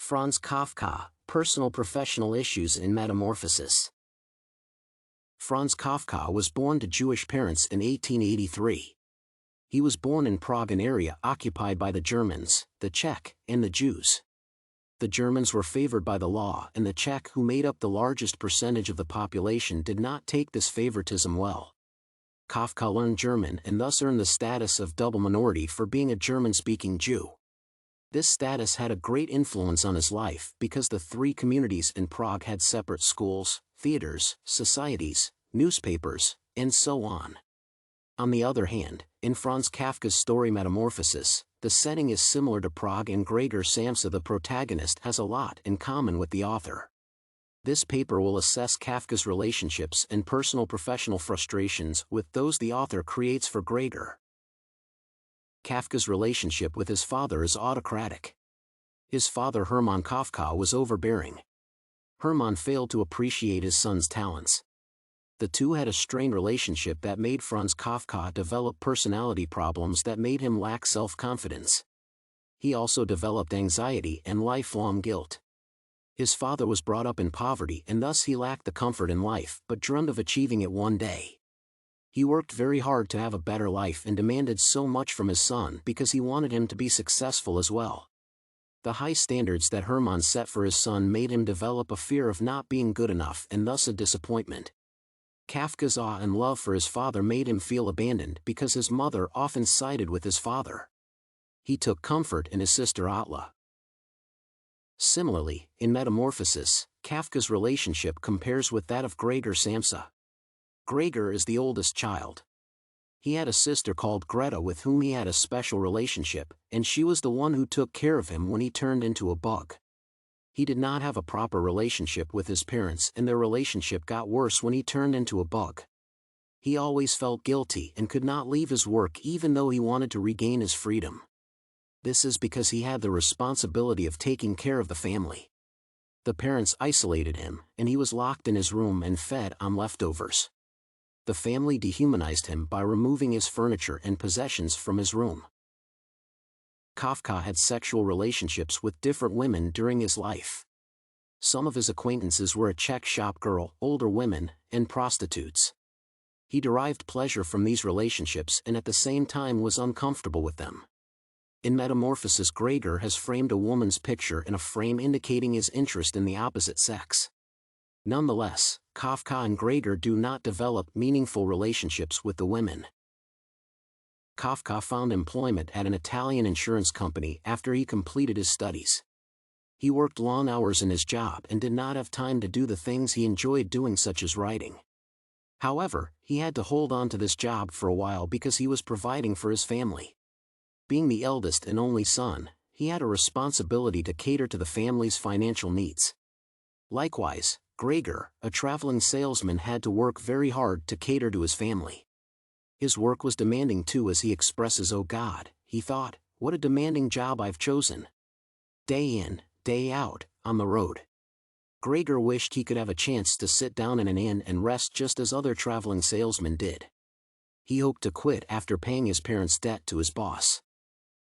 Franz Kafka, Personal-Professional Issues in Metamorphosis. Franz Kafka was born to Jewish parents in 1883. He was born in Prague, an area occupied by the Germans, the Czech, and the Jews. The Germans were favored by the law, and the Czech, who made up the largest percentage of the population, did not take this favoritism well. Kafka learned German and thus earned the status of double minority for being a German-speaking Jew. This status had a great influence on his life because the three communities in Prague had separate schools, theaters, societies, newspapers, and so on. On the other hand, in Franz Kafka's story Metamorphosis, the setting is similar to Prague and Gregor Samsa. The protagonist has a lot in common with the author. This paper will assess Kafka's relationships and personal-professional frustrations with those the author creates for Gregor. Kafka's relationship with his father is autocratic. His father Hermann Kafka was overbearing. Hermann failed to appreciate his son's talents. The two had a strained relationship that made Franz Kafka develop personality problems that made him lack self-confidence. He also developed anxiety and lifelong guilt. His father was brought up in poverty and thus he lacked the comfort in life but dreamed of achieving it one day. He worked very hard to have a better life and demanded so much from his son because he wanted him to be successful as well. The high standards that Hermann set for his son made him develop a fear of not being good enough and thus a disappointment. Kafka's awe and love for his father made him feel abandoned because his mother often sided with his father. He took comfort in his sister Atla. Similarly, in Metamorphosis, Kafka's relationship compares with that of Gregor Samsa. Gregor is the oldest child. He had a sister called Greta with whom he had a special relationship, and she was the one who took care of him when he turned into a bug. He did not have a proper relationship with his parents and their relationship got worse when he turned into a bug. He always felt guilty and could not leave his work even though he wanted to regain his freedom. This is because he had the responsibility of taking care of the family. The parents isolated him, and he was locked in his room and fed on leftovers. The family dehumanized him by removing his furniture and possessions from his room. Kafka had sexual relationships with different women during his life. Some of his acquaintances were a Czech shop girl, older women, and prostitutes. He derived pleasure from these relationships and at the same time was uncomfortable with them. In Metamorphosis, Gregor has framed a woman's picture in a frame indicating his interest in the opposite sex. Nonetheless, Kafka and Gregor do not develop meaningful relationships with the women. Kafka found employment at an Italian insurance company after he completed his studies. He worked long hours in his job and did not have time to do the things he enjoyed doing, such as writing. However, he had to hold on to this job for a while because he was providing for his family. Being the eldest and only son, he had a responsibility to cater to the family's financial needs. Likewise, Gregor, a traveling salesman, had to work very hard to cater to his family. His work was demanding too, as he expresses, "Oh God," he thought, "what a demanding job I've chosen. Day in, day out, on the road." Gregor wished he could have a chance to sit down in an inn and rest just as other traveling salesmen did. He hoped to quit after paying his parents' debt to his boss.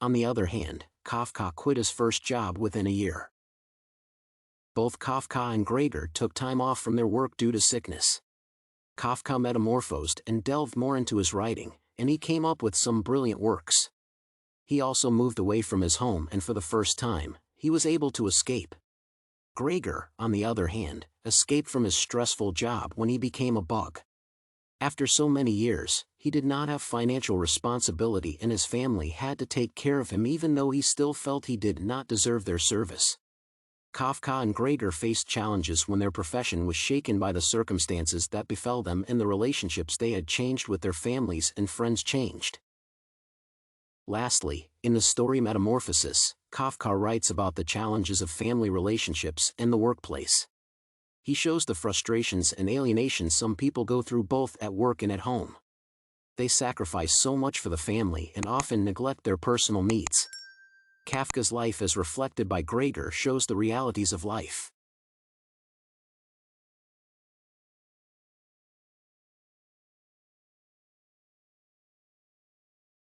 On the other hand, Kafka quit his first job within a year. Both Kafka and Gregor took time off from their work due to sickness. Kafka metamorphosed and delved more into his writing, and he came up with some brilliant works. He also moved away from his home, and for the first time, he was able to escape. Gregor, on the other hand, escaped from his stressful job when he became a bug. After so many years, he did not have financial responsibility and his family had to take care of him even though he still felt he did not deserve their service. Kafka and Gregor faced challenges when their profession was shaken by the circumstances that befell them and the relationships they had changed with their families and friends changed. Lastly, in the story Metamorphosis, Kafka writes about the challenges of family relationships and the workplace. He shows the frustrations and alienation some people go through both at work and at home. They sacrifice so much for the family and often neglect their personal needs. Kafka's life as reflected by Gregor shows the realities of life.